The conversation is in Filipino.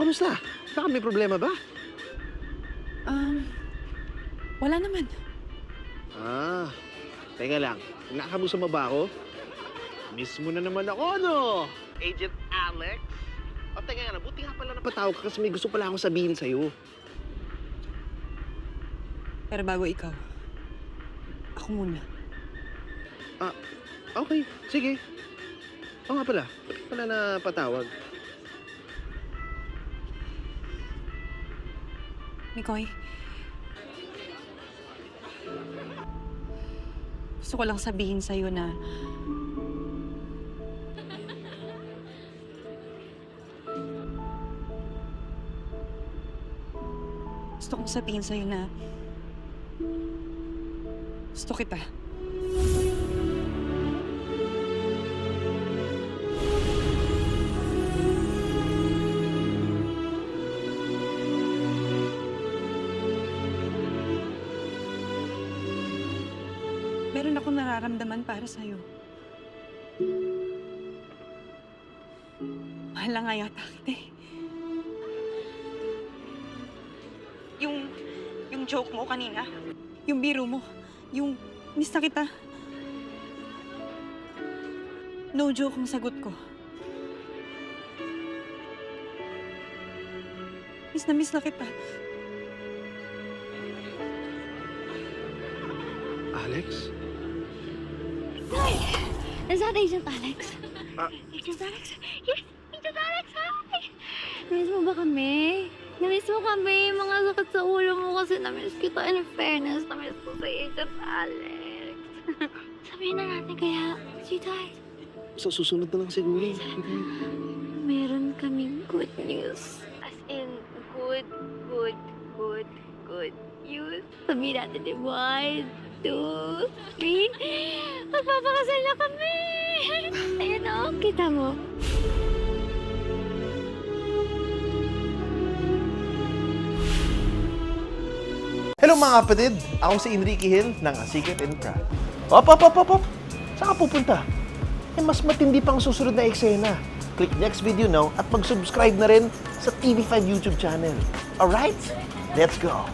kamusta? Baka may problema ba? Wala naman. Teka lang. Nakamusta ba ako? Miss mo na naman ako, no? Agent Alex? O, teka nga, buti nga pala napatawag ka kasi may gusto pala akong sabihin sa'yo. Pero bago ikaw, ako muna. Okay, sige. Oo nga pala. Bakit pala napatawag? Mikoy, gusto ko lang sabihin sa'yo na gusto kita. Meron akong nararamdaman para sa'yo. Mahal na nga yata kita eh. Yung joke mo kanina, yung biro mo, yung miss na kita. No joke ang sagot ko. Miss na kita. Alex? Is that Agent Alex? Ah. Agent Alex? Yes! Agent Alex! Hi! Namiss mo ba kami? Namiss mo kami. Mga sakit sa ulo mo kasi namiss kita. In fairness, namiss ko sa Agent Alex. Sabihin na natin kaya, sweetheart. Sa susunod na lang siguro. Meron kaming good news. As in, good news. Sabihin natin, di ba? 1, 2, 3. Magpapakasal na kami! Ayan o, kita mo. Hello mga kapatid! Ako si Enrique Hill ng Asikip and Proud. Op! Saan ka pupunta? Mas matindi pang susunod na eksena. Click next video now at mag-subscribe na rin sa TV5 YouTube channel. Alright? Let's go!